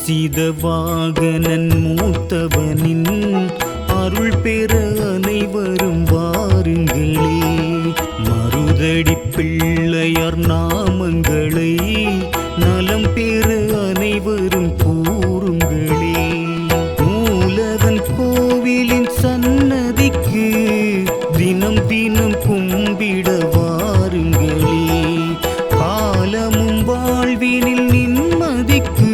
சீதவாகனன் மூத்தவனின் அருள் பெற அனைவரும் வாருங்களே. மருதடி பிள்ளையார் நாமங்களை நலம் பெற அனைவரும் கூறுங்களே. மூலவன் கோவிலின் சன்னதிக்கு தினம் தினம் கும்பிட வாருங்களே. காலமும் வாழ்வினில் நிம்மதிக்கு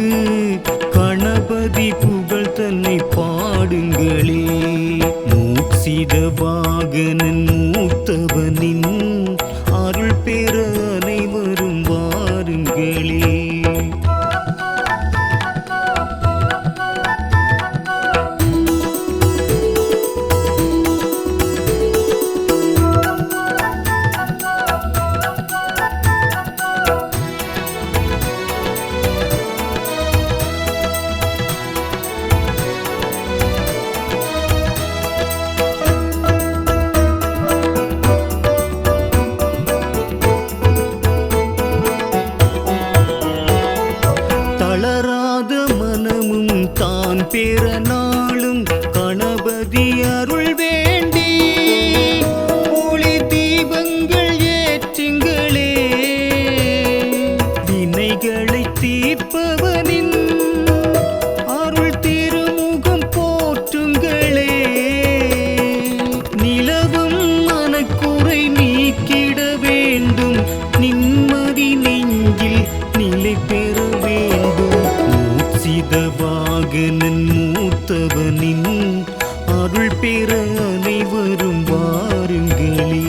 கணபதி புகழ் தன்னை பாடுங்களே. சீதவாகனன் மூத்தவனின் அருள் பெற அனைவரும் வாருங்களே. தளராத மனமும் தான் பெற நாளும் கணபதி அருள் வேண்டி ஒளி தீபங்கள் ஏற்றுங்களே. வினைகளை தீர்ப்பவனின் அருள் திருமுகம் போற்றுங்களே. நிலவும் மனக்குறை நீக்கிட வேண்டும், நிம்மதி நெஞ்சில் நிலை பெற சீதவாகனன் மூத்தவனின் அருள் பெற அனைவரும் வாருங்களே.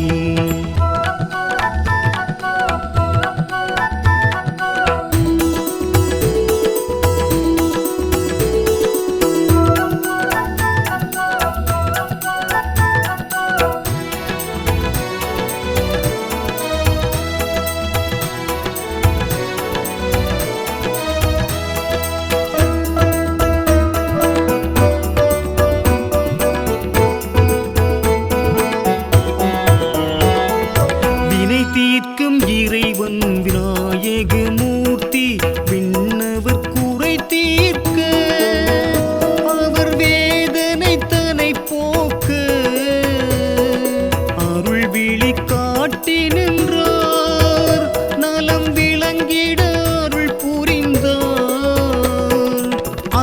தீர்க்கும் இறைவன் விநாயகமூர்த்தி விண்ணவர் குறை தீர்க்க அவர் வேதனை தனை போக்க அருள் விழி காட்டி நின்றார். நலம் விளங்கிட அருள் புரிந்தார்.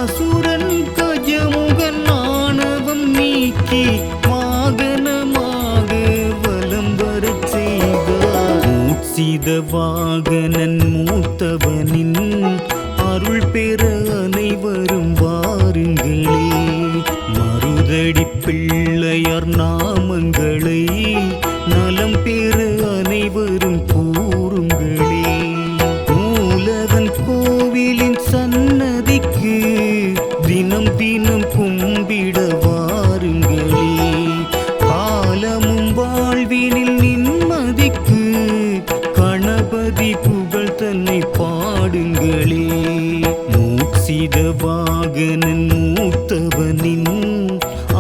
அசுரன் கஜமுகன் ஆணவம் நீக்கி வாகனமாக வலம் வரச் செய்தார். சீதவாகனன் மூத்தவனின் அருள் பெற அனைவரும் வாருங்களே. மருதடி பிள்ளையார் நாமங்களை நலம் பெற அனைவரும் கூறுங்களே. மூலவன் கோவிலின் சன்னதிக்கு தினம் தினம் கும்பிட வாருங்களே. காலமும் வாழ்வினில் நிம்மதிக்கு கணபதி புகழ் தன்னை பாடுங்களே. சீதவாகனன் மூத்தவனின்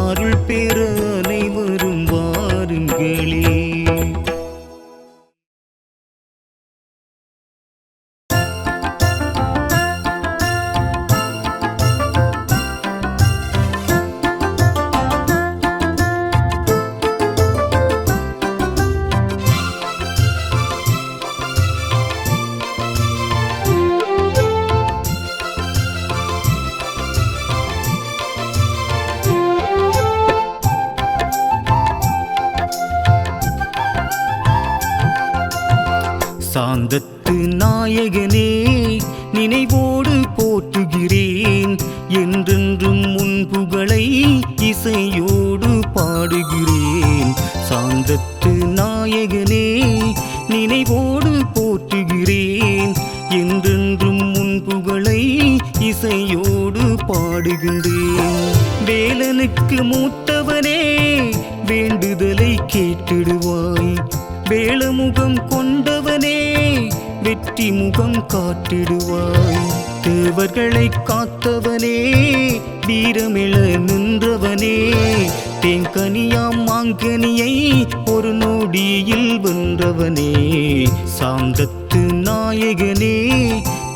அருள் பெற அனைவரும் வாருங்களே. சாந்தத்து நாயகனே நினைவோடு போற்றுகிறேன். என்றென்றும் உன் புகழை இசையோடு பாடுகிறேன். சாந்தத்து நாயகனே நினைவோடு போற்றுகிறேன். என்றென்றும் உன் புகழை இசையோடு பாடுகின்றேன். வேலனுக்கு மூத்தவனே வேண்டுதலை கேட்டிடுவாய். வேளமுகம் கொண்டவனே வெற்றி முகம் காட்டிடுவாய். தேவர்களை காத்தவனே வீரமிழ நின்றவனே. தேங்கனியாம் மாங்கனியை ஒரு நொடியில் வென்றவனே. சாந்தத்து நாயகனே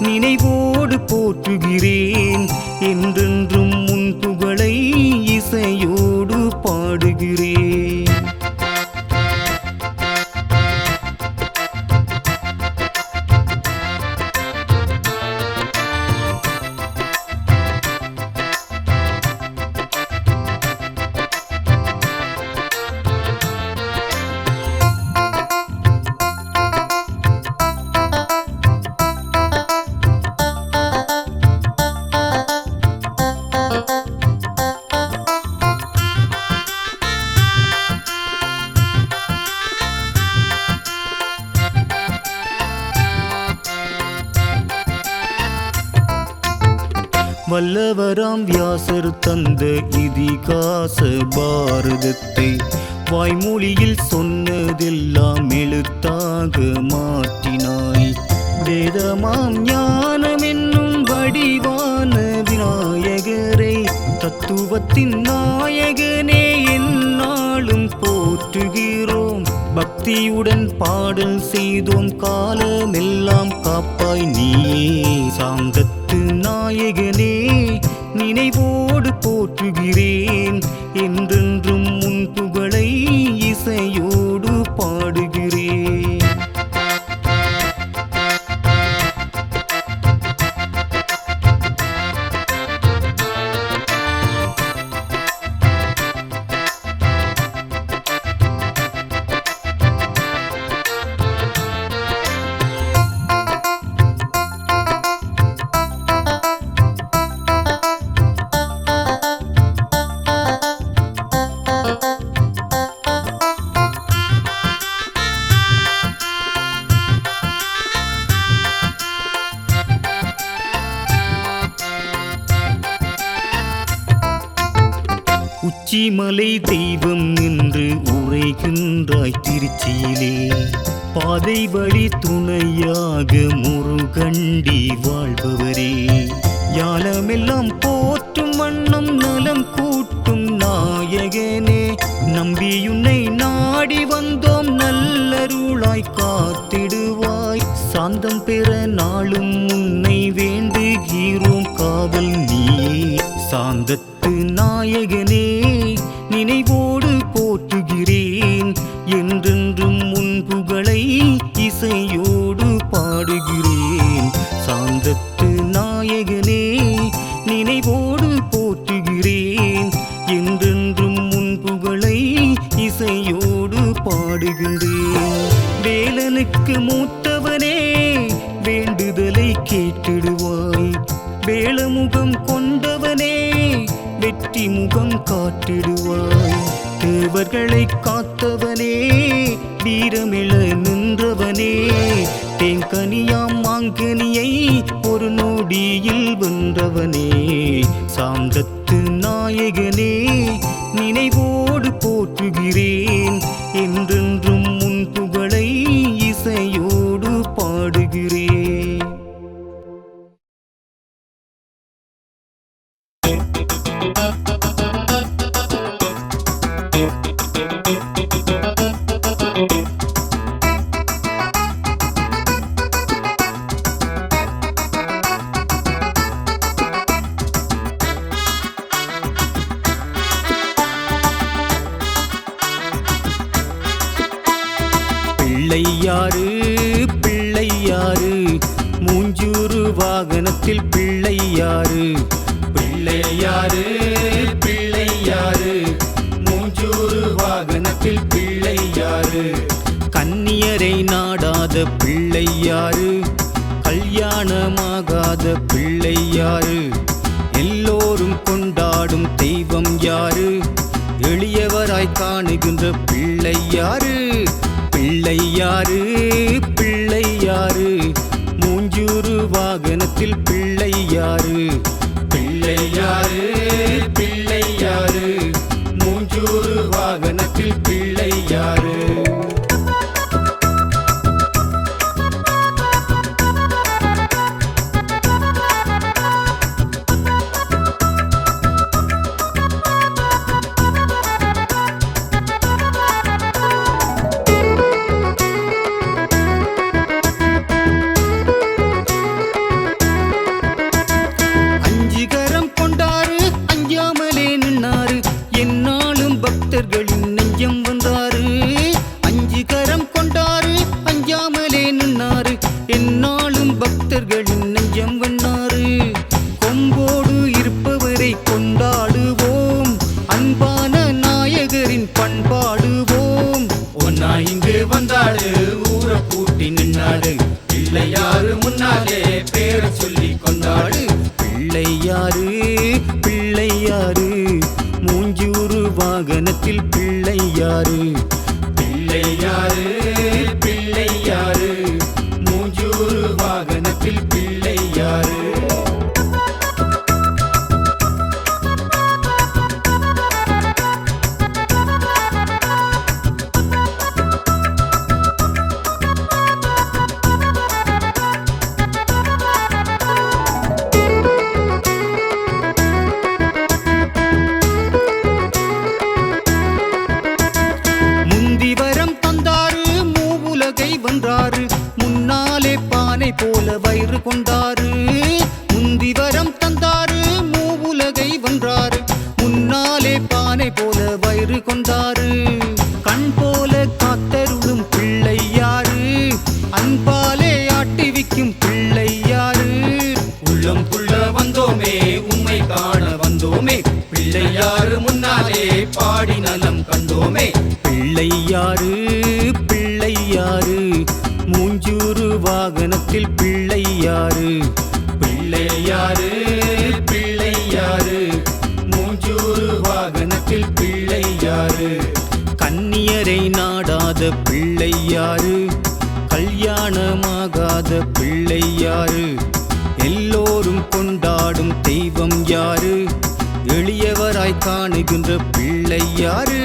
நினைவோடு போற்றுகிறேன் என்றென்றும் உன் புகழை இசையோடு பாடுகிறேன். வல்லவராம் வியாசர் தந்த இதிகாச பாரதத்தை வாய்மொழியில் சொன்னதெல்லாம் எழுத்தாக மாற்றினாய். வேதமாம் ஞானம் என்னும் வடிவான விநாயகரை தத்துவத்தின் நாயகனே எந்நாளும் போற்றுகிறோம். பக்தியுடன் பாடல் செய்தோம் காலமெல்லாம் காப்பாய் நீயே. சாந்தத்து நாயகனே நினைவோடு போற்றுகிறேன் என்றென்றும் உன் புகழை இசையோடு பாடுகிறேன். உச்சிமலை தெய்வம் என்று உரைகின்றாய் திருச்சியிலே. பாதை வழி துணையாக முருகண்டி வாழ்பவரே. யாலமெல்லாம் போற்றும் வண்ணம் நலம் கூட்டும் நாயகனே. நம்பியுன்னை நாடி வந்தோம் நல்லருளாய் காத்திடுவாய். சாந்தம் பெற நாளும் உன்னை வேண்டுகிறோம் காவல் நீயே. சாந்தத்து நாயகனே நினைவோடு போற்றுகிறேன் என்றென்றும் உன் புகழை இசையோடு பாடுகிறேன். சாந்தத்து நாயகனே நினைவோடு போற்றுகிறேன் என்றென்றும் உன் புகழை இசையோடு பாடுகின்றேன். வேலனுக்கு மூத்தவனே வேண்டுதலை கேட்டிடுவாய். வேளமுகம் கொண்டவனே வெற்றி முகம் காட்டிடுவாய். தேவர்களை காத்தவனே வீரமிழ நின்றவனே. தேங்கனியாம் மாங்கனியை ஒரு நொடியில் வென்றவனே. சாந்தத்து நாயகனே நினைவோடு போற்றுகிறேன் என்றென்றும் உன் புகழை இசையோடு பாடுகிறேன். பிள்ளையாறு பிள்ளையாறு மூஞ்சூறு வாகனத்தில் பிள்ளையாறு. பிள்ளையாறு பிள்ளையாறு மூஞ்சூறு வாகனத்தில் பிள்ளையாறு. கன்னியரை நாடாத பிள்ளையாறு. கல்யாணமாகாத பிள்ளையாறு. எல்லோரும் கொண்டாடும் தெய்வம் யாரு? எளியவராய் காணுகின்ற பிள்ளையாறு. பிள்ளையாறு பிள்ளையாறு மூஞ்சூறு வாகனத்தில் பிள்ளையாறு. பிள்ளையாறு பிள்ளையாறு மூஞ்சூறு வாகனத்தில் பிள்ளையாறு. பிள்ளை யாரு பிள்ளை யாரு மூஞ்சூறு வாகனத்தில் பிள்ளை யாரு பிள்ளை யாரு பிள்ளை யாரு மூஞ்சூறு வாகனத்தில் பிள்ளை யாரு முன்னாலே பானை போல வயிறு கொண்டாரு முந்திவரம் தந்தாரு மூவுலகை வென்றாரு முன்னாலே பானை போல வயிறு கொண்டாரு கண் போல காத்தருளும் பிள்ளை யாரு அன்பாலே ஆட்டிவிக்கும் பிள்ளை யாரு உள்ளம் புள்ள வந்தோமே உம்மை காண வந்தோமே பிள்ளை யாரு முன்னாலே பாடி நலம் கண்டோமே பிள்ளை யாரு பிள்ளை யாரு மூஞ்சூறு வாகனத்தில் பிள்ளை யாரு பிள்ளை யாரு பிள்ளை யாரு மூஞ்சூறு வாகனத்தில் பிள்ளை யாரு கன்னியரை நாடாத பிள்ளை யாரு கல்யாணமாகாத பிள்ளை யாரு எல்லோரும் கொண்டாடும் தெய்வம் யாரு எளியவராய் காணுகின்ற பிள்ளை யாரு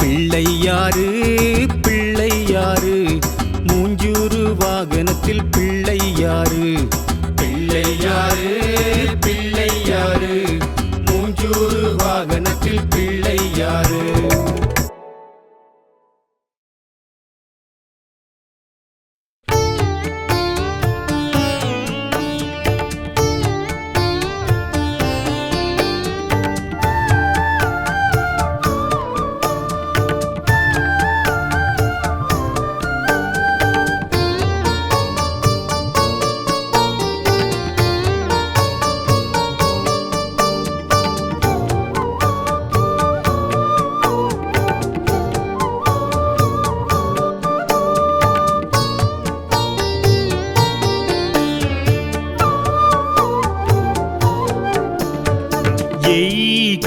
பிள்ளை யாரு பிள்ளை யாரு மூஞ்சூறு வாகனத்தில் பிள்ளை யாரு பிள்ளை யாரு பிள்ளை யாரு மூஞ்சூறு வாகனத்தில் பிள்ளை யாரு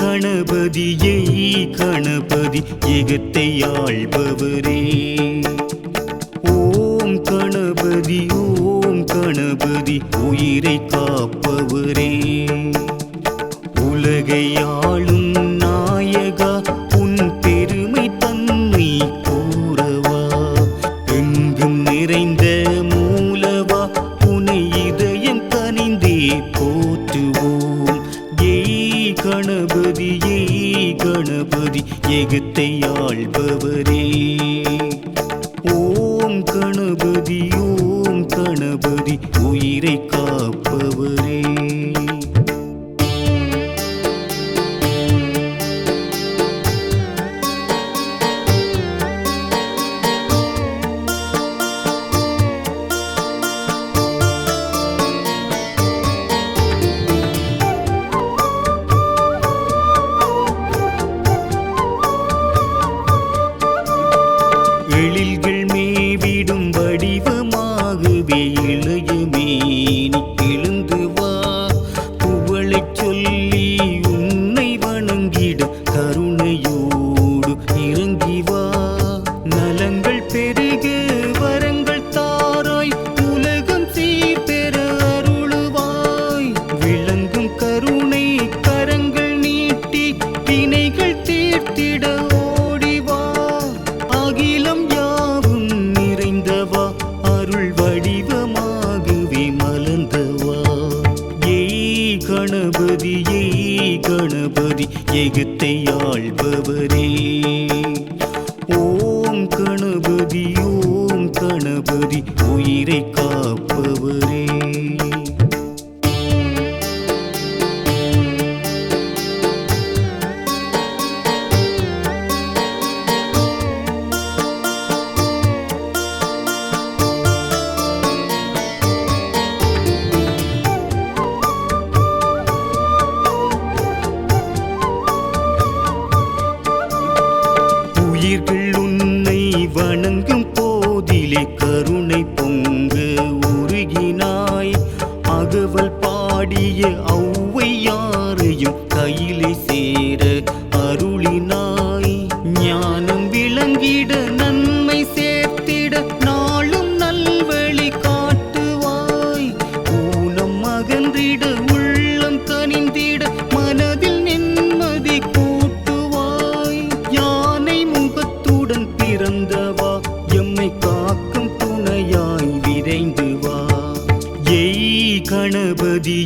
கணபதி கணபதி எகத்தை ஆள்பவரே ஓம் கணபதி உயிரை காப்பவரே உலகை ஆளும் நாயகா உன் பெருமை தன்னை கூறவா எங்கும் நிறைந்த மூலவா உனை இதயம் கனிந்தே போற்றுவோம் கணபதி கணபதி எகத்தை ஆள்பவரே ஓம் கணபதி உயிரை காப்பவரே எழில்கள் மேவிடும் வடிவமாகவே இளையமேனி எழுந்து வா புகழைச் சொல்லி உன்னை வணங்கிட கருணையோடு இறங்கி வா நலங்கள் பெருக வரங்கள் தாராய் உலகம் சீர்பெற அருளுவாய் விளங்கும் கருணை கரங்கள் நீட்டி வினைகள் தீர்த்திட ஓடிவா அகிலம் யாவும் நிறைந்தவா அருள் வடிவமாகவே மலர்ந்தவா கணபதி எகத்தை ஆள்பவரே ஓம் கணபதி உயிரை காப்பவரே உயிர்கள் உன்னை வணங்கும் போதிலே கருணை பொங்க உருகினாய் அகவல் பாடிய தோன்றிய ஔவையாரையும் கையிலே சேர அருளினாய். ஞானம் விளங்கிட நன்மை சேர்த்திட நாளும் நல்வழி காட்டுவாய். ஊனம் அகன்றிட உள்ளம் கனிந்திட மனதில் நிம்மதி கூட்டுவாய். யானை முகத்துடன் பிறந்தவா எம்மை காக்கும் துணையாய் விரைந்து வா. எய் கணபதி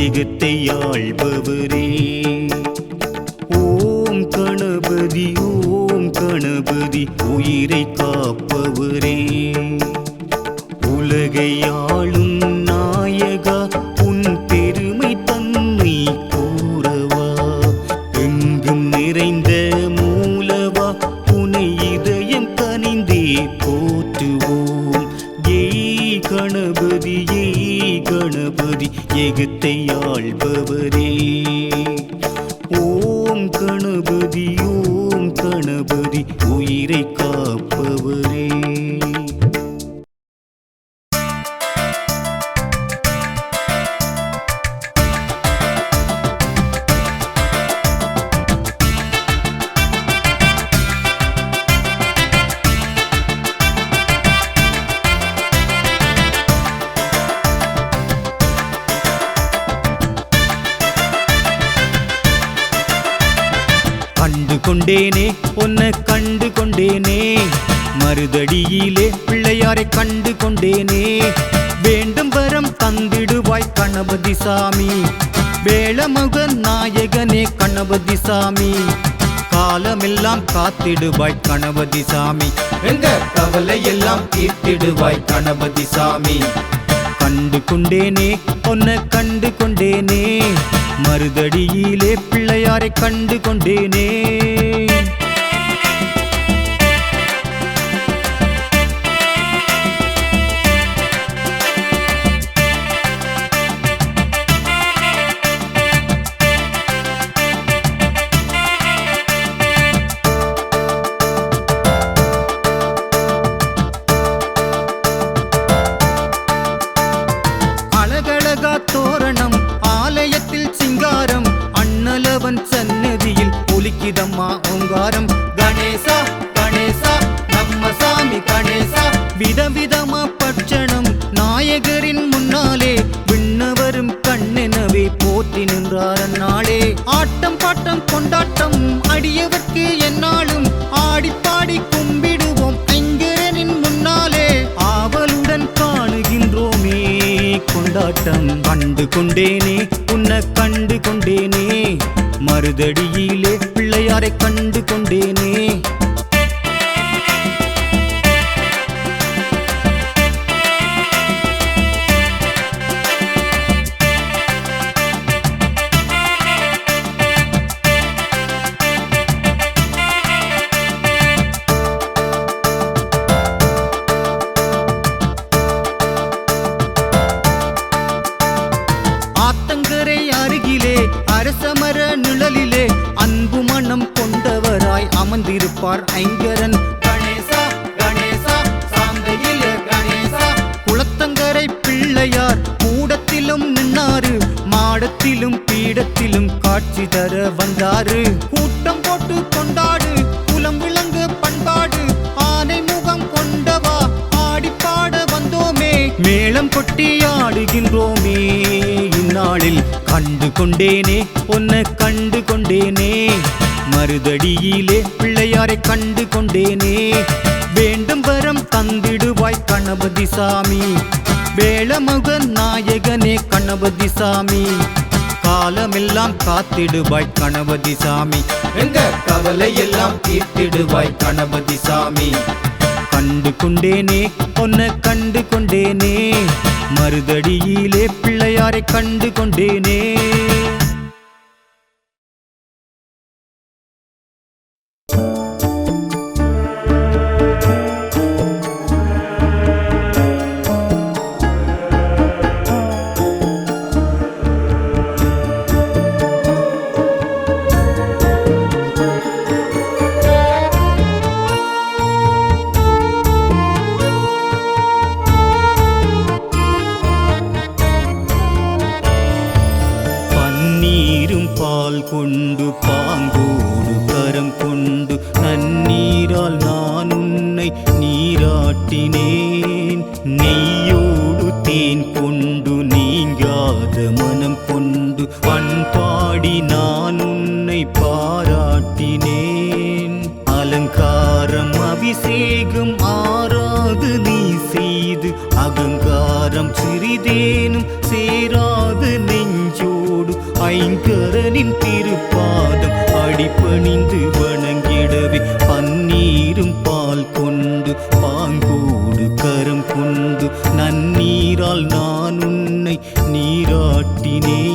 எகத்தை ஆள்பவரே. ஓம் கணபதி உயிரை காப்பவரே. உலகை ஆளும் நாயகா உன் பெருமை தன்னை கூறவா. எங்கும் நிறைந்த மூலவா உனை இதயம் கனிந்தே போற்றுவோம். ஏய் கணபதி எகத்தை ஆள்பவரே. ஓம் கணபதி உயிரை காப்பவரே. கண்டு கொண்டேனே உன்னை கண்டு கொண்டேனே. மருதடியிலே பிள்ளையாரை கண்டு கொண்டேனே. வேண்டும் வரம் தந்திடுவாய் கணபதி சாமி. வேளமுகன் நாயகனே கணபதி சாமி. காலமெல்லாம் காத்திடுவாய் கணபதி சாமி. எங்க கவலை எல்லாம் தீர்த்திடுவாய் கணபதி சாமி. கண்டு கொண்டேனே உன்னை கண்டு கொண்டேனே. மருதடியிலே பிள்ளையாரை கண்டு கொண்டேனே. அழகழகா தோரணம் ஆலயத்தில் சிங்காரம். அண்ணலவன் சன்னதியில் ஒலிக்கிதம்மா ஓங்காரம். கணேசா கணேசா நம்ம சாமி கணேசா. விதவிதமா பட்சணம் நாயகரின் முன்னாலே. விண்ணவரும் கண்ணெனவே போற்றி நின்றார் அந்நாளே. ஆட்டம் பாட்டம் கொண்டாட்டம் அடியவர்க்கு எந்நாளும். ஆடிப்பாடி கும்பிடுவோம் ஐங்கரனின் முன்னாலே. ஆவலுடன் காணுகின்றோமே கொண்டாட்டம். கண்டு கொண்டேனே உன்னை கண்டு கொண்டேனே. மருதடியிலே பிள்ளையாரை கண்டு கொண்டேனே. ஆத்தங்கரை அருகிலே அரசமர நிழலிலே. அன்பு மனம் கொண்டவராய் அமர்ந்திருப்பார் ஐங்கரன். கணேசா கணேசா சாந்தையில கணேசா. குளத்தங்கரை பிள்ளையார் கூடத்திலும் நின்னாரு. மாடத்திலும் பீடத்திலும் காட்சி தர வந்தாரு. கூட்டம் போட்டு கொண்டாடு குலம் விளங்கு பண்பாடு. ஆனை முகம் கொண்டவா ஆடிப்பாட வந்தோமே. மேளம் கொட்டி ஆடுகின்றோமே இந்நாளில். கண்டு கொண்டேனே உன்னை கண்டு கொண்டேனே. மருதடியிலே பிள்ளையாரை கண்டு கொண்டேனே. வேண்டும் வரம் தந்திடுவாய் கணபதி சாமி. வேளமுகன் நாயகனே கணபதி சாமி. காலமெல்லாம் காத்திடுவாய் கணபதி சாமி. எங்க கவலை எல்லாம் தீர்த்திடுவாய் கணபதி சாமி. கண்டு கொண்டேனே உன்னை கண்டு கொண்டேனே. மருதடியிலே பிள்ளையாரை கண்டு கொண்டேனே. பன்னீரும் பால் கொண்டு பாங்கோடு கரம் கொண்டு நன்னீரால் நான் உன்னை நீராட்டினேன். நெய்யோடு தேன் கொண்டு நீங்காத மனம் கொண்டு பண்பாடி நான் உன்னை பாராட்டினேன். அலங்காரம் அபிஷேகம் ஆராது நீ செய்து அகங்காரம் சிறிதேனும் சேராது நெஞ்சோடு ஐங்கரனின் திருப்பாதம் அடிபணிந்து வணங்கிடவே பன்னீரும் பால் கொண்டு பாங்கோடு கரம் கொண்டு நன்னீரால் நான் உன்னை நீராட்டினேன்.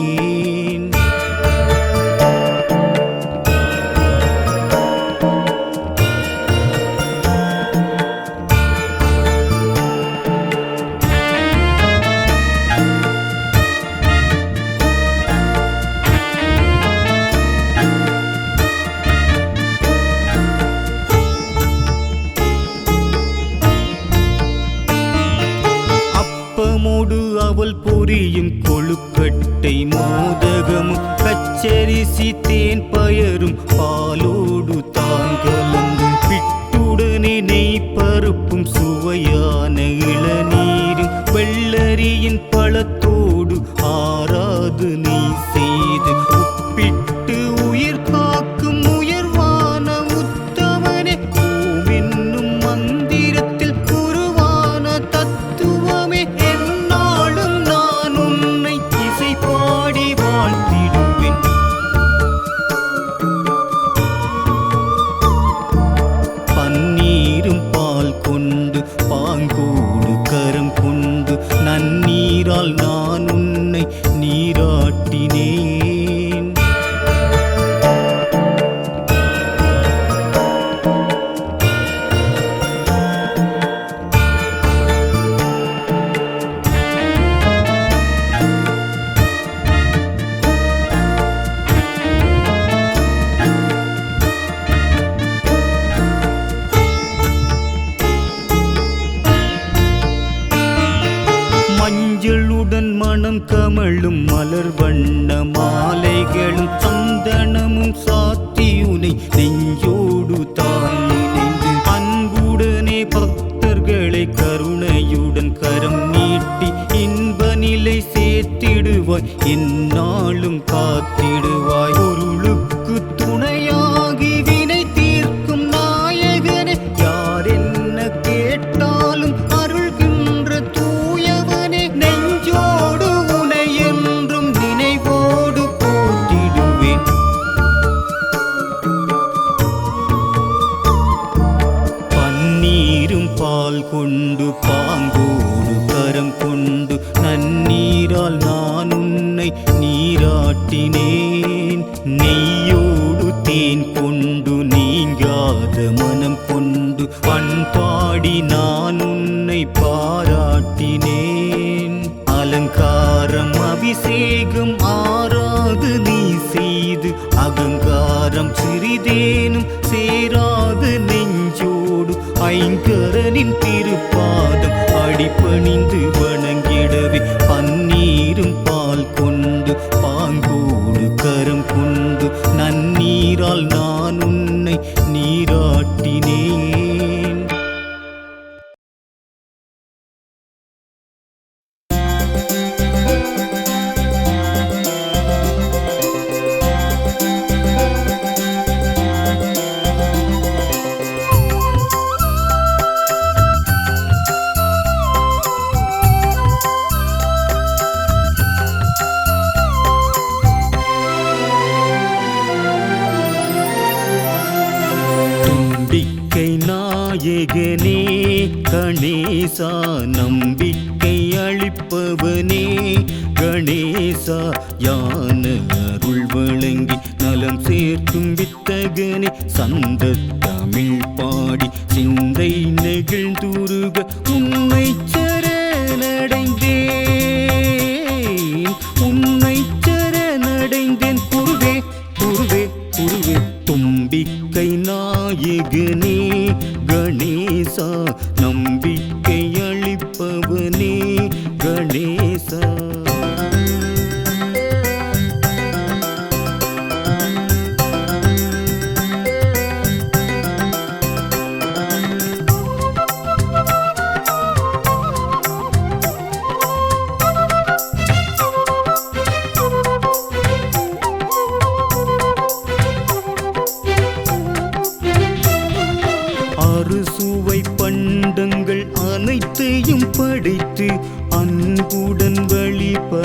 அப்பமோடு அவள் பொரியும் கொழுக்கட்டை மோதகமும் பச்சரிசி தேன் பயரும் பாலோடு தான் கலந்து பிட்டுடனே நெய் பருப்பும் சுவையான இளநீரும் வெள்ளரியின் பழத்தோடு ஆராது நீ செய்து உப்பிட்டு உயிர் காக்கும் உயர்வான உத்தமனே ஓமென்னும் மந்திரத்தில் குருவான தத்துவமே என்னாலும் நான் உன்னை இசை பாடி வாழ்த்திடுவேன். பன்னீரும் பால் கொண்டு பாங்கோடு கரம் கொண்டு நன்னீரால் நான் உன்னை நீராட்டினேன். மஞ்சளுடன் மனம் கமழும் மலர் வண்ண மாலைகளும் சந்தனமும் சாத்தியுனை நெஞ்சோடு தான் இணைந்து அன்புடனே பக்தர்களை கருணையுடன் கரம் நீட்டி இன்ப நிலை சேர்த்திடுவாய் எந்நாளும் காத்திடுவாய். பொருளுக்கு துணையாகி வினை தீர்க்கும் நாயகனே யார் என்ன கேட்டாலும் அருள்கின்ற தூயவனே நெஞ்சோடு உனை என்றும் நினைவோடு போற்றிடுவேன். பன்னீரும் பால் கொண்டு பாங்கோடு கரம் கொண்டு நன்னீரால் நான் உன்னை நீராட்டினேன். நெய்யோடு தேன் கொண்டு நீங்காத மனம் கொண்டு பண்பாடி நான் உன்னை பாராட்டினேன். அலங்காரம் அபிஷேகம் ஆராது நீ செய்து அகங்காரம் சிறிதேனும் சேராது நெஞ்சோடு ஐங்கரனின் திருப்பாதம் அடிபணிந்து வணங்கிடவே பன்னீரும் பால் கொண்டு பாங்கோடு கரம் கொண்டு நன்னீரால் நான் உன்னை நீராட்டினேன். நம்பிக்கை நாயகனே கணேசா நம்பிக்கை அளிப்பவனே கணேசா யான அருள் வழங்கி நலம் சேர்க்கும் வித்தகனே சந்த தமிழ் பாடி சிந்தை நெகிழ்ந்துருக உன்னை சரணடைந்தேன் உன்னை சரணடைந்தேன் குருவே குருவே குருவே. தும்பிக்கை நாயகனே கணேசா நம்பிக்கை அளிப்பவனே கணேசா.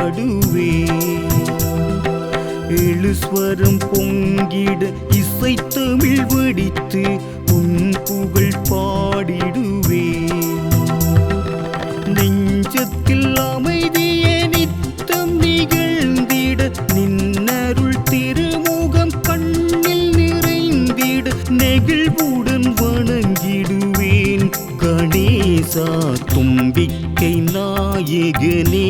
பாடுவேன். எழுஸ்வரம் பொங்கிட இசை தமிழ் வடித்து உன் புகழ் பாடிடுவேன். நெஞ்சத்தில் அமைதியே நித்தம் நிகழ்ந்திட நின்னருள் திருமுகம் கண்ணில் நிறைந்திட நெகிழ்வுடன் வணங்கிடுவேன். கணேசா தும்பிக்கை நாயகனே,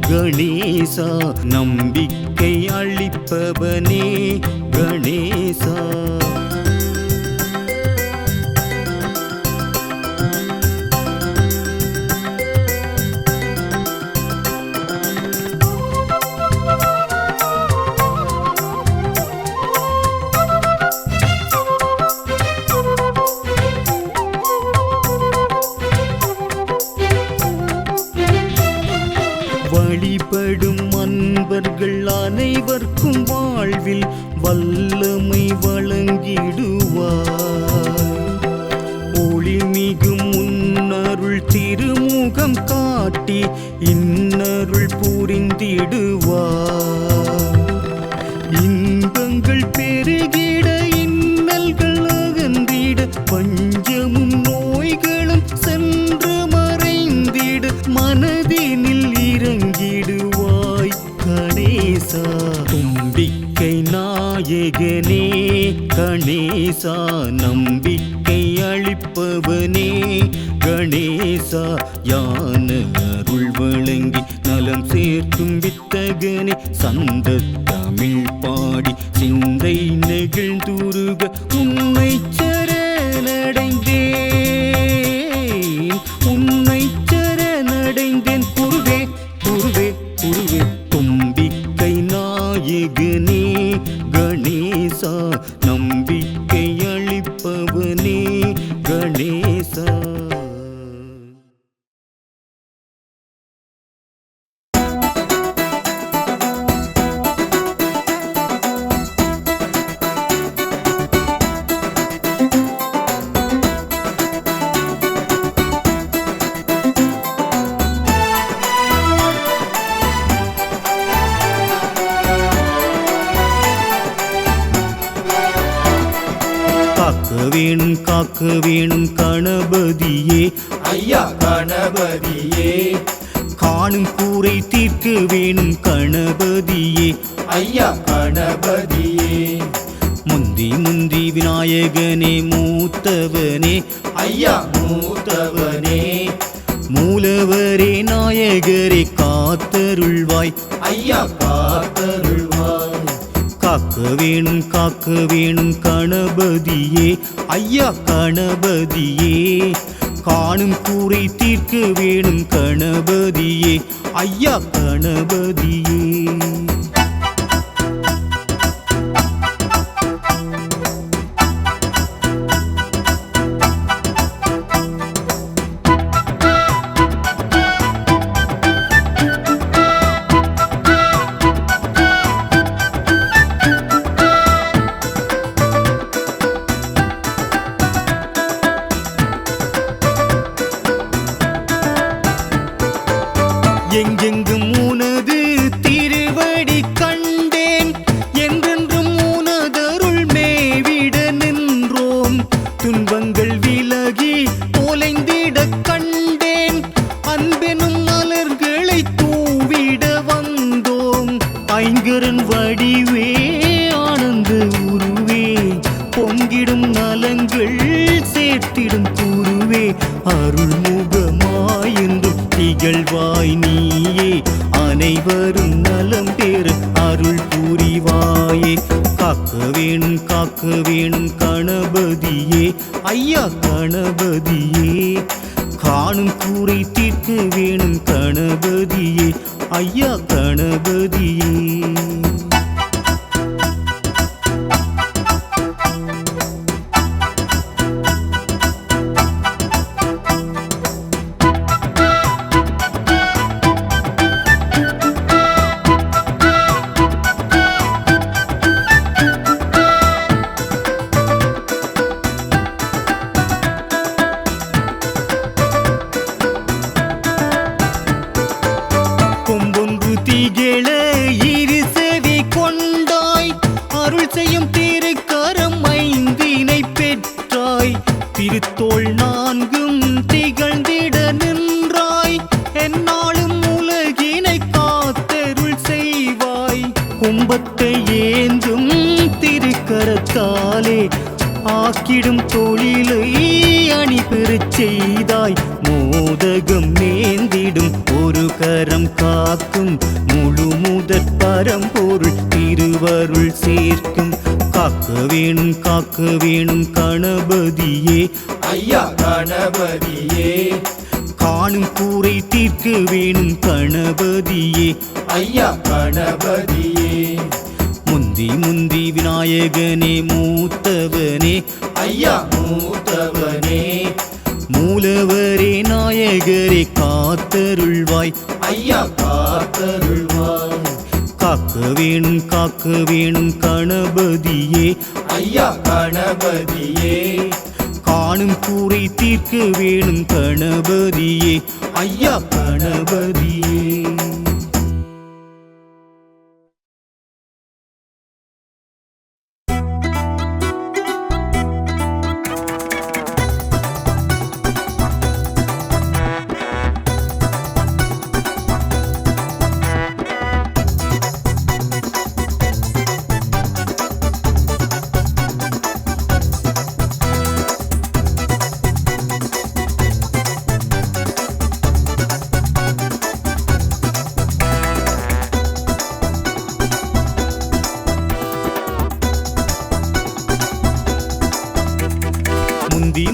கணேசா நம்பிக்கை அளிப்பவனே, கணேசா. வழிபடும் அன்பர்கள் அனைவர்க்கும் வாழ்வில் வல்லமை வழங்கிடுவார். ஒளிமிகு முன்னருள் திருமுகம் காட்டி இன்னருள் புரிந்திடுவார். இன்பங்கள் பெருகிட இன்னல்கள் அகன்றிட பஞ்சமும் நோய்களும் சென்று மறைந்திட மனதினில் இறங்கிடுவாய் கணேசா. தும்பிக்கை நாயகனே, கணேசா நம்பிக்கை அளிப்பவனே, கணேசா. யான அருள் வழங்கி நலம் சேர்க்கும் வித்தகனே, சந்த தமிழ் பாடி சிந்தை நெகிழ்ந்துருக உன்னை சரணடைந்தேன், உன்னை சரணடைந்தேன். குருவே குருவே குருவே தும்பிக்கை நாயகனே, கணேசா நம்பிக்கை அளிப்பவனே, கணேசா. காக்க வேணும் கணபதியே, ஐயா கணபதியே. காணும் கூரை தீர்க்க வேணும் கணபதியே, ஐயா கணபதியே. முந்தி முந்தி விநாயகனே மூத்தவனே, ஐயா மூத்தவனே. மூலவரே நாயகரே காத்தருள்வாய், ஐயா காத்தருள்வாய். காக்க வேணும் கணபதியே, ஐயா கணபதியே. காணும் கூரை தீர்க்க வேணும் கணபதியே, ஐயா கணபதியே. எங்கெங்கும் உனது திருவடி கண்டேன், என்றென்றும் உனதருள் மேவிட நின்றோம். துன்பங்கள் விலகி தொலைந்திட கண்டேன், அன்பெனும் மலர்களை தூவிட வந்தோம். ஐங்கரன் வடிவே ஆனந்த உருவே, பொங்கிடும் நலங்கள் சேர்த்திடும் குருவே. அருள்முகமாயென்றும் திகழ்வாய் நீயே, அனைவரும் நலம் பெற அருள் புரிவாயே. காக்க வேணும் கணபதியே, ஐயா கணபதியே. காணும் கூரை தீர்க்க வேணும் கணபதியே, ஐயா கணபதியே. எழ இருசவி கொண்டாய் அருள் செய்யும் திருக்கரம் ஐந்தினை பெற்றாய் திருத்தோள் நான்கும் திகழ்ந்திட நின்றாய் எந்நாளும் உலகினை காத்தருள் செய்வாய் கும்பத்தை ஏந்தும் திருக்கரத்தாலே ஆக்கிடும் தொழிலை அணிபெறச் செய்தாய் மோதகம் நேந்திடும் ஒரு கரம் காக்கும் முழு முதற் பரம்பொருள் திருவருள் சேர்க்கும் காக்க வேணும் கணபதியே ஐயா கணபதியே காணும் கூரை தீர்க்க வேணும் கணபதியே ஐயா கணபதியே முந்தி விநாயகனே மூத்தவனே ஐயா மூத்தவனே மூலவரே நாயகரே காத்தருள்வாய் ஐயா காத்தருள்வாய் காக்க வேணும் கணபதியே ஐயா கணபதியே காணும் கூரை தீர்க்க வேணும் கணபதியே ஐயா கணபதியே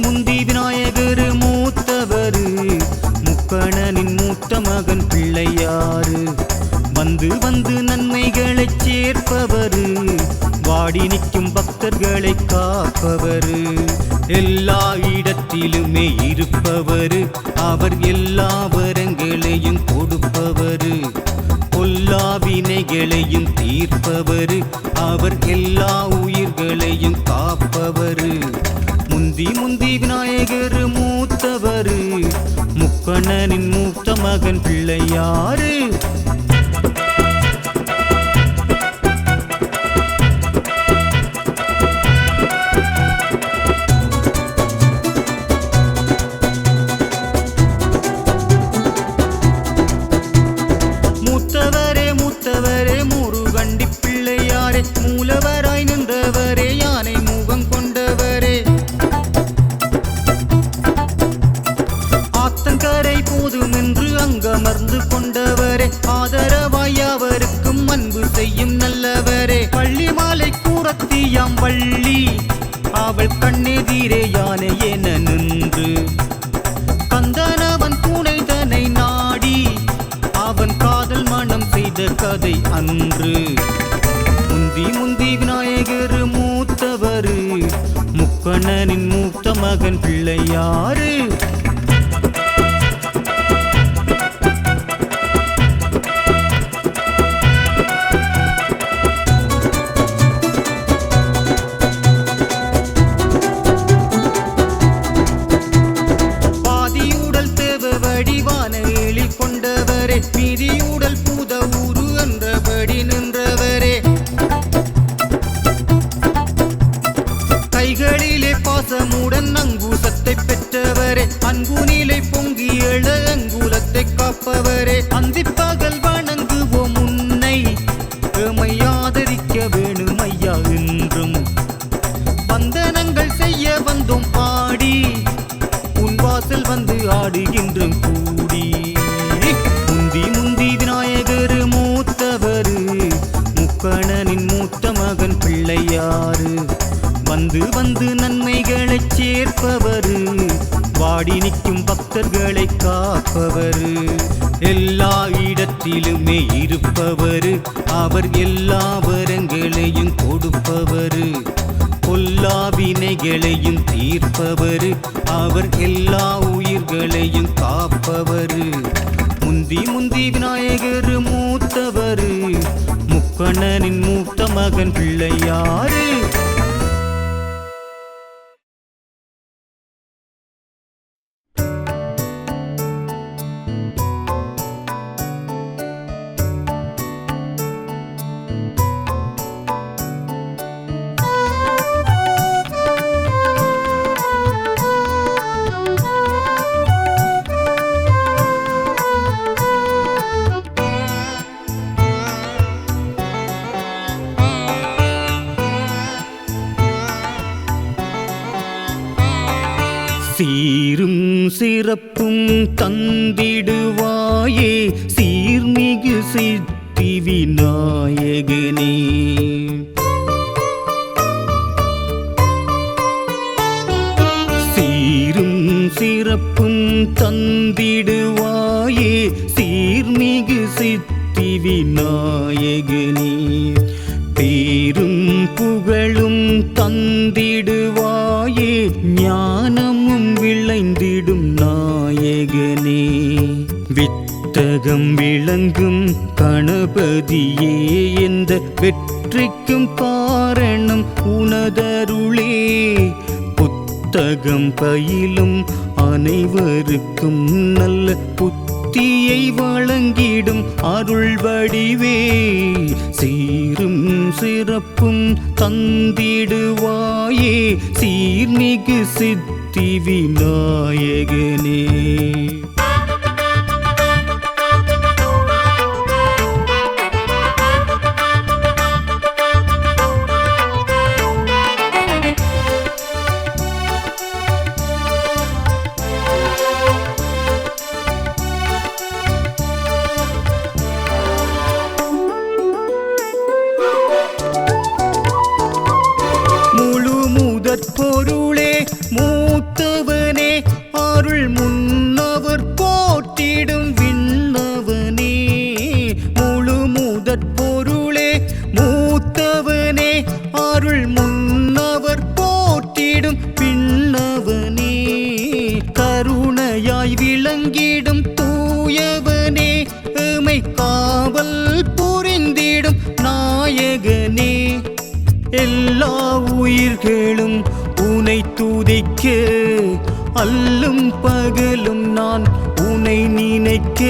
முந்தி விநாயகர் மூத்தவரு முக்கணனின் மூத்த மகன் பிள்ளையாரு வந்து நன்மைகளைச் சேர்ப்பவரு வாடி நிற்கும் பக்தர்களை காப்பவரு எல்லா இடத்திலுமே இருப்பவரு அவர் எல்லா வரங்களையும் கொடுப்பவரு பொல்லா வினைகளையும் தீர்ப்பவரு அவர் எல்லா உயிர்களையும் காப்பவரு முந்தி விநாயகர் மூத்தவரு முக்கண்ணனின் மூத்த மகன் பிள்ளையாரு மூத்தவரே முருகண்டி பிள்ளையாரே மூலவராய் நின்றவரே யானை முகம் கொண்டவரே ஆத்தங்கரை போதும் என்று அங்கமர்ந்து கொண்டவரே ஆதரவாய் அவருக்கும் அன்பு செய்யும் நல்லவரே பள்ளி மாலை கூறத்தியாம் வள்ளி அவள் கண்ணெதிரே யானை என நின்று கந்தனவன் பூனை தன்னை நாடி அவன் காதல் மனம் செய்த கதை அன்று முந்தி விநாயகர் மூத்தவரு முக்கண்ணனின் மூத்த மகன் பிள்ளையாரு பாதியுடல் தேவ வடிவான எழி கொண்டவரே மீதியுடல் பூத ஊரு என்றபடி நின்றவரே கைகளிலே பாசமுடன் அங்குசத்தை பெற்றவரே அன்புநிலை பொங்கி எழ அங்குலத்தை காப்பவரே அந்திப்பகல் வணங்குவோம் உன்னை எமை ஆதரிக்க வேணும் ஐயா என்றும் வந்தனங்கள் செய்ய வந்தோம் பாடி உன் வாசல் வந்து ஆடுகின்றோம் கூடி முந்தி விநாயகர் மூத்தவரு முக்கணனின் மூத்த மகன் பிள்ளையாரு வந்து நன்மைகளைச் சேர்ப்பவரு வாடி நிற்கும் பக்தர்களை காப்பவரு எல்லா இடத்திலுமே இருப்பவரு அவர் எல்லா வரங்களையும் கொடுப்பவரு பொல்லா வினைகளையும் தீர்ப்பவரு அவர் எல்லா உயிர்களையும் காப்பவரு முந்தி விநாயகர் மூத்தவரு முக்கண்ணனின் மூத்த மகன் பிள்ளையாரு சீரும் சிறப்பும் தந்திடுவாயே சீர்மிகு சித்தி விநாயகனே. சீரும் சிறப்பும் தந்திடுவாயே சீர்மிகு சித்தி விநாயகனே. பேரும் புகழும் தந்திடுவாயே ஞானமும் விளைந்திடும் நாயகனே. வித்தகம் விளங்கும் கணபதியே எந்த வெற்றிக்கும் காரணம் உனதருளே. புத்தகம் பயிலும் அனைவருக்கும் நல்ல புத்தியை வழங்கிடும் அருள் வடிவே. சீரும் சிறப்பும் தந்திடுவாயே சீர்மிகு சித்தி விநாயகனே. பொருளே மூத்தவனே அருள் முன்னவர் போற்றிடும் விண்ணவனே. முழு முதற் பொருளே மூத்தவனே அருள் முன்னவர் போற்றிடும் விண்ணவனே. கருணையாய் விளங்கிடும் தூயவனே எமை காவல் புரிந்திடும் நாயகனே. எல்லா உயிர்களும் உனை துதிக்க அல்லும் பகலும் நான் உனை நினைக்க.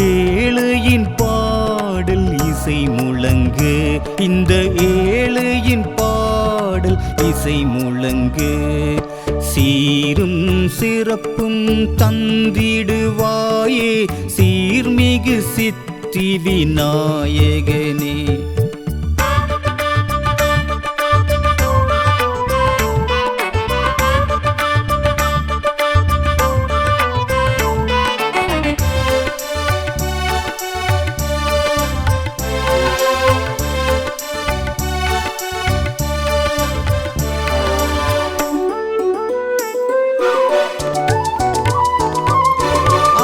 ஏழையின் பாடல் இசை முழங்க இந்த ஏழையின் பாடல் இசை முழங்க. சீரும் சிறப்பும் தந்திடுவாயே சீர்மிகு சித்தி விநாயகனே.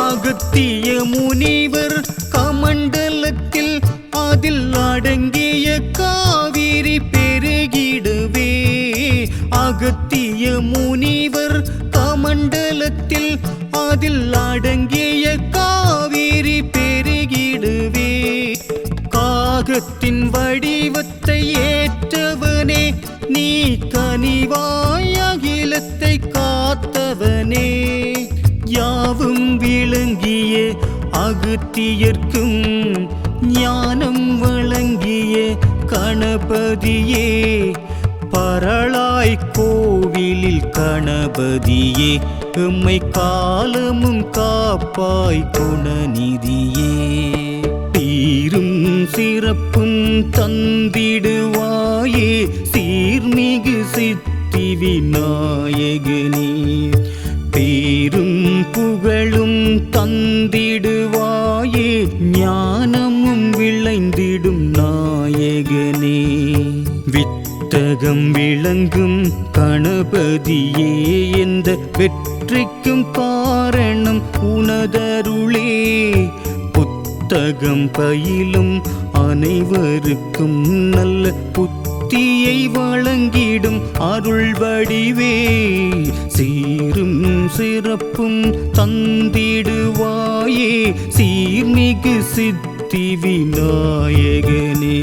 அகத்திய முனிவர் கமண்டலத்தில் அதில் அடங்கிய காவிரி பெருகிடவே. அகத்திய முனிவர் கமண்டலத்தில் அதில் அடங்கிய காவிரி பெருகிடவே. காகத்தின் வடிவத்தை ஏற்றவனே நீ கனிவாய் அகிலத்தை காத்தவனே. யாவும் விளங்கிய அகத்தியர்க்கும் ஞானம் வழங்கிய கணபதியே. பரளாய் கோவிலில் கணபதியே எம்மை காலமும் காப்பாய் குணநிதியே. சீரும் சிறப்பும் தந்திடுவாயே சீர்மிகு சித்தி விநாயகனே. பேரும் புகழும் தந்திடுவாயே ஞானமும் விளைந்திடும் நாயகனே. வித்தகம் விளங்கும் கணபதியே எந்த வெற்றிக்கும் காரணம் உனதருளே. புத்தகம் பயிலும் அனைவருக்கும் நல்ல புத்தியை வழங்கிடும் அருள் வடிவே. சீரும் சிறப்பும் தந்திடுவாயே சீர்மிகு சித்தி விநாயகனே.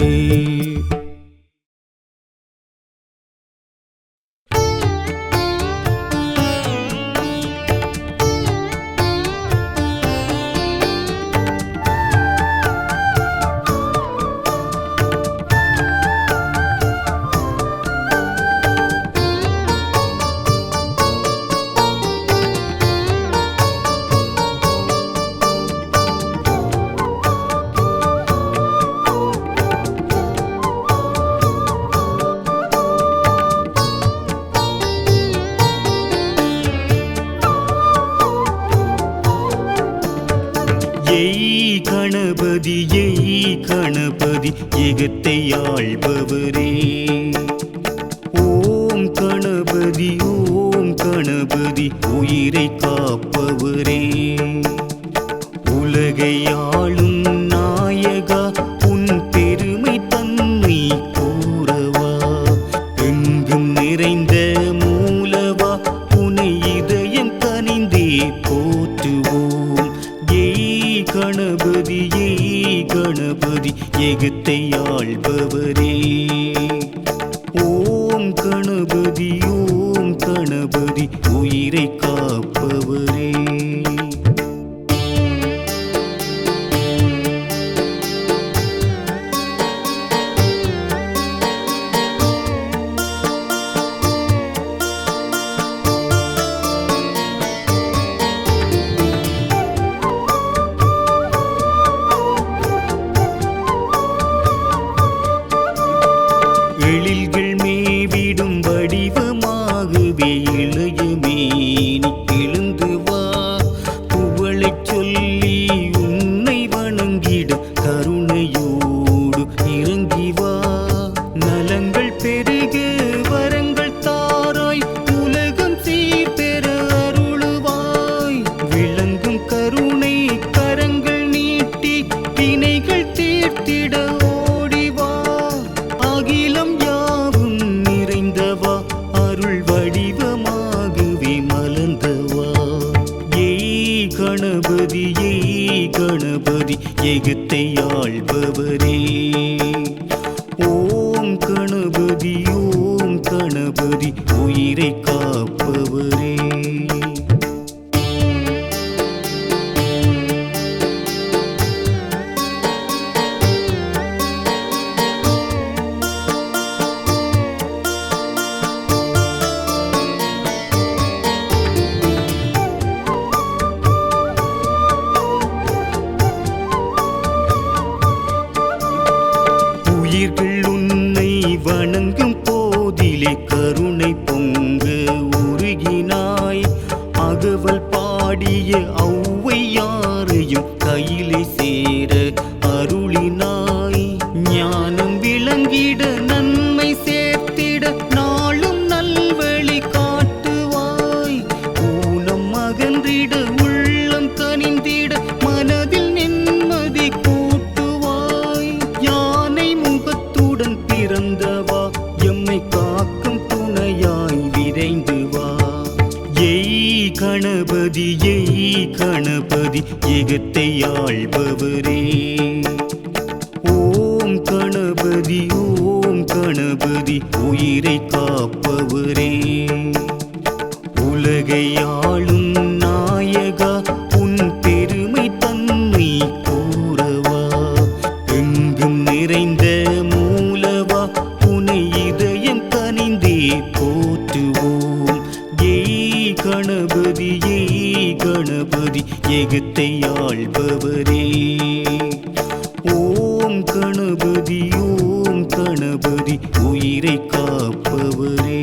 கணபதி ஏகத்தை ஆள்பவரே. ஓம் கணபதி ஓம் கணபதி உயிரை காப்பவரே. உலகை ஆளும் நாயகா உன் பெருமை தன்மை கூறவா. எங்கும் நிறைந்த மூலவா உனை இதயம் கனிந்தே போற்றுவோம். ஏய் கணபதி ஏகத்தை ஆள்பவரே. ஓம் கணபதி உயிரை காப்பவரே. எழில்கள் மேவிடும் வடிவமாகவே இளைய மேனி எழுந்து வா. புகழைச் சொல்லி உன்னை வணங்கிட கருணையோடு இறங்கி வா. நலங்கள் பெருக வரங்கள் தாராய் உலகம் சீர்பெற அருளுவாய். விளங்கும் கருணை கரங்கள் நீட்டி வினைகள் தீர்த்திட ஓடிவா. அகிலம் யாவும் நிறைந்தவா அருள் வடிவமாகவே மலர்ந்தவா. ஏய் கணபதி ஏகத்தை ஆள்பவரே. ஓம் கணபதி உயிரை காப்பவரே. உயிர்கள் உன்னை வணங்கும் போதிலே கருணை பொங்க உருகினாய். அகவல் பாடிய ஔவையாரையும் கையிலே சேர அருளினாய். ஞானம் விளங்கிட நன்மை சேர்த்திட நாளும் நல்வழி காட்டுவாய். ஊனம் அகன்றிட உள்ளம் கனிந்திட மனதில் நிம்மதி கூட்டுவாய். யானை முகத்துடன் பிறந்தவா எம்மை காக்கும் துணையாய் விரைந்து வா. ஏய் கணபதி ஏகத்தை ஆள்பவரே. ஓம் கணபதி உயிரை காப்பவரே. உலகை ஆளும் நாயகா உன் பெருமை தன்மை கூறவா. எங்கும் நிறைந்த மூலவா உனை இதயம் கனிந்தே போற்றுவோம். ஏய் கணபதி ஏகத்தை ஆள்பவரே. ஓம் கணபதி உயிரை காப்பவரே.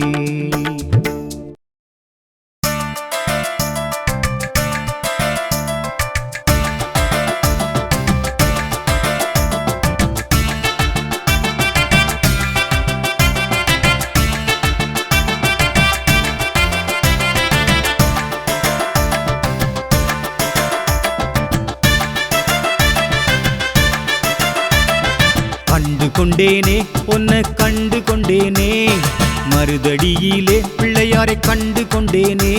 கண்டு கொண்டேனே உன்னை கண்டு கொண்டேனே. மருதடியிலே பிள்ளையாரை கண்டு கொண்டேனே.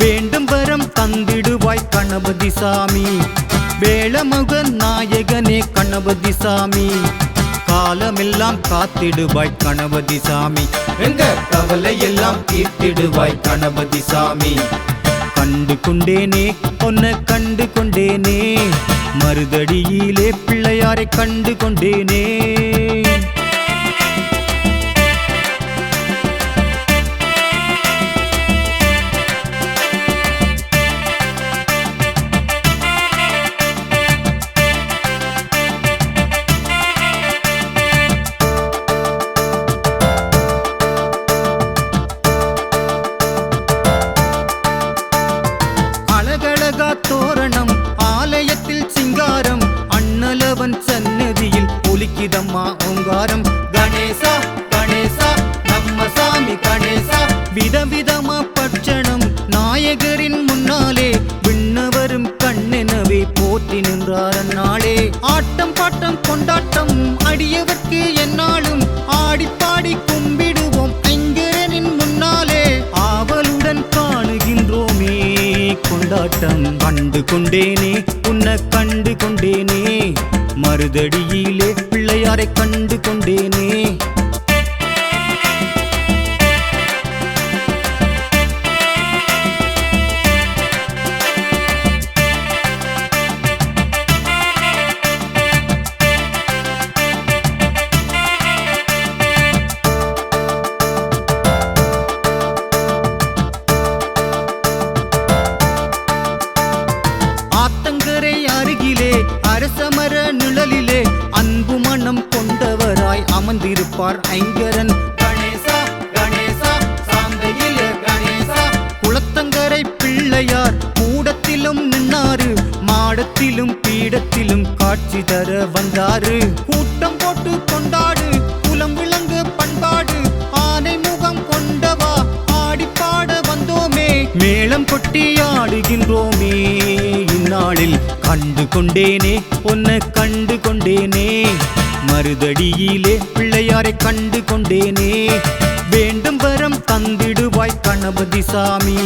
வேண்டும் வரம் தந்திடுவாய் கணபதி சாமி. வேளமுகன் நாயகனே கணபதி சாமி. காலமெல்லாம் காத்திடுவாய் கணபதி சாமி. எங்க கவலை எல்லாம் தீர்த்திடுவாய் கணபதி சாமி. கண்டு கொண்டேனே உன்னை கண்டு கொண்டேனே. மருதடியிலே பிள்ளையாரை கண்டு கொண்டேனே. அழகழகா தோரணம் ஆலயத்தில் சிங்காரம். அண்ணலவன் சன்னதியில் ஒலிக்கிறது கேக்குதம்மா ஓங்காரம். கணேசா கணேசா நம்ம சாமி கணேசா. விதவிதமா பட்சணம் நாயகரின் முன்னாலே விண்ணவரும் கண்ணெனவே போற்றி நின்றார் அந்நாளே. ஆட்டம் பாட்டம் கொண்டாட்டம் அடியவர்க்கு எந்நாளும் ஆடிப்பாடி கும்பிடுவோம் ஐங்கரனின் முன்னாலே. ஆவலுடன் காணுகின்றோமே கொண்டாட்டம். கண்டு கொண்டேனே உன்னை கண்டு கொண்டேனே, மருதடியிலே பிள்ளையாரை கண்டு கொண்டேனே. ஆத்தங்கரை அருகிலே அரசமர நிழலிலே அன்பு மனம் கொண்டவராய் அமர்ந்திருப்பார் ஐங்கரன். கணேசா கணேசா சாந்தையில கணேசா. குளத்தங்கரை பிள்ளையார் கூடத்திலும் நின்னாரு, மாடத்திலும் பீடத்திலும் காட்சி தர வந்தாரு. கூட்டம் போட்டு கொண்டாடு குலம் விளங்கு பண்பாடு, ஆனை முகம் கொண்டவா ஆடிப்பாட வந்தோமே. மேளம் கொட்டி ஆடுகின்றோமே இந்நாளில். கண்டு கொண்டேனே உன்னை கண்டு கொண்டேனே, மருதடியிலே பிள்ளையாரை கண்டு கொண்டேனே. வேண்டும் வரம் தந்திடுவாய் கணபதி சாமி,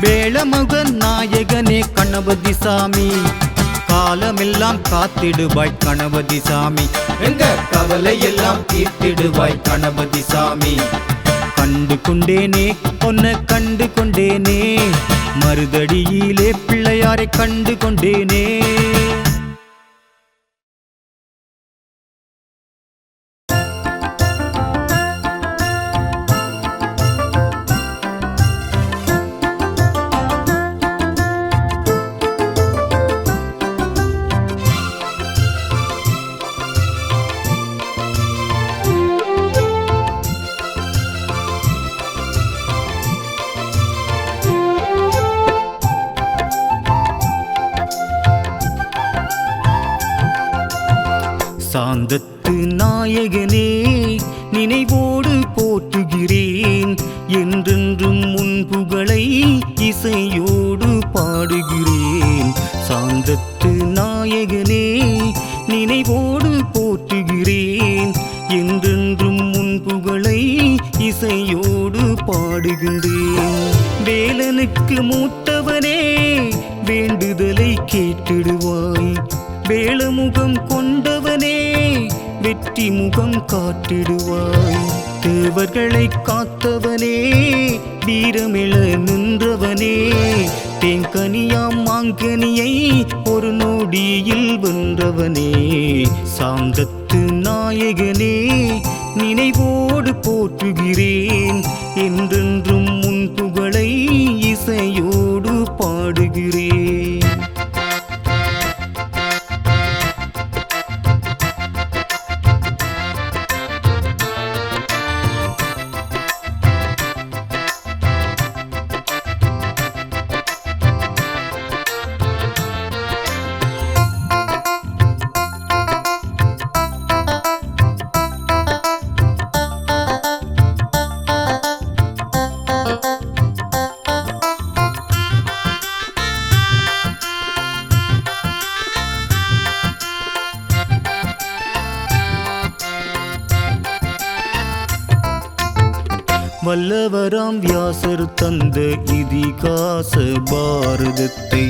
வேளமுக நாயகனே கணபதி சாமி. காலமெல்லாம் காத்திடுவாய் கணபதி சாமி. எங்க கவலை எல்லாம் தீர்த்திடுவாய் கணபதி சாமி. கண்டு கொண்டேனே உன்னை கண்டு கொண்டேனே, மருதடியிலே பிள்ளையாரை கண்டு கொண்டேனே. சாந்தத்து நாயகனே நினைவோடு போற்றுகிறேன், என்றென்றும் உன் புகழை இசையோடு பாடுகிறேன். சாந்தத்து நாயகனே நினைவோடு போற்றுகிறேன், என்றென்றும் உன் புகழை இசையோடு பாடுகின்றேன். வேலனுக்கு மூத்தவனே வேண்டுதலை கேட்டிடுவாய், வேளமுகம் கொண்டவனே வெற்றி முகம் காட்டிடுவாய். தேவர்களை காத்தவனே வீரமிழ நின்றவனே, தேங்கனியாம் மாங்கனியை ஒரு நொடியில் வென்றவனே. சாந்தத்து நாயகனே நினைவோடு போற்றுகிறேன், என்றென்றும் உன் புகழை இசையோடு பாடுகிறேன். வல்லவராம் வியாசர் தந்த இதிகாச பாரதத்தை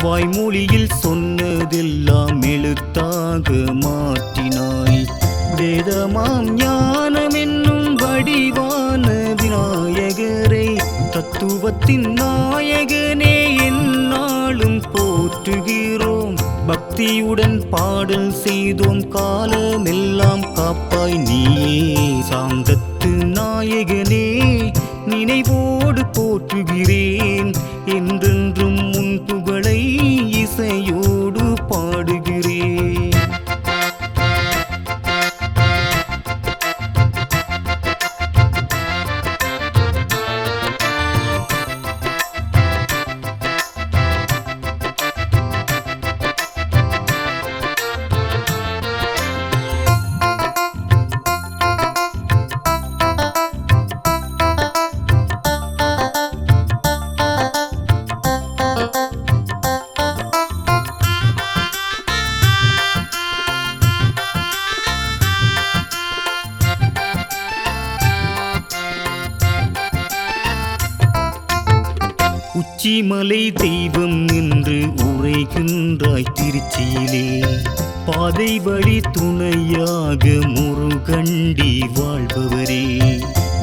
வாய்மொழியில் சொன்னதெல்லாம் எழுத்தாக மாற்றினாய். வேதமாம் ஞானம் என்னும் வடிவான விநாயகரை தத்துவத்தின் நாயகனே எந்நாளும் போற்றுகிறோம். பக்தியுடன் பாடல் செய்தோம் காலமெல்லாம் காப்பாய் நீயே. சாந்தத்து நாயகனே நினைவோடு போற்றுகிறேன், என்றென்றும் உன் புகழை இசையோடு பாடுகிறேன். உச்சிமலை தெய்வம் என்று உரைகின்றாய் திருச்சியிலே. பாதை வழி துணையாக முருகண்டி வாழ்பவரே,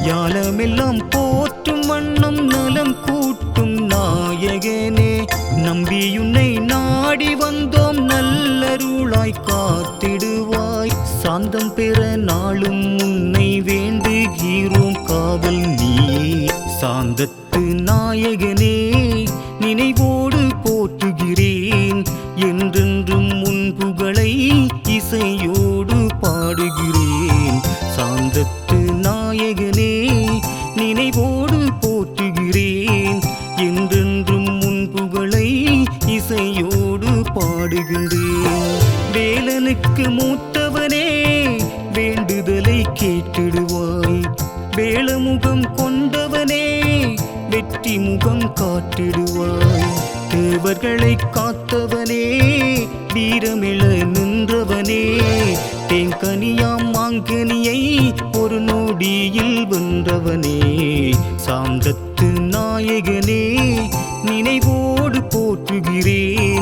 ஞானமெல்லாம் போற்றும் வண்ணம் நலம் கூட்டும் நாயகனே, நம்பியுன்னை நாடி வந்தோம் நல்லருளாய் காத்திடுவாய். சாந்தம் பெற நாளும் உன்னை வேண்டுகிறோம் காவல் நீயே. சாந்தத்து நாயகனே நினைவோடு போற்றுகிறேன், என்றென்றும் உன் புகழை இசையோடு பாடுகிறேன். சாந்தத்து நாயகனே நினைவோடு போற்றுகிறேன், என்றென்றும் உன் புகழை இசையோடு பாடுகின்றேன். வேலனுக்கு மூத்தவனே வேண்டுதலை கேட்டிடுவாய், வேளமுகம் கொண்டவனே வெற்றி முகம் காட்டிடுவாய். தேவர்களை காத்தவனே வீரமிழ நின்றவனே, தேங்கனியாம் மாங்கனியை ஒரு நொடியில் வென்றவனே. சாந்தத்து நாயகனே நினைவோடு போற்றுகிறேன்,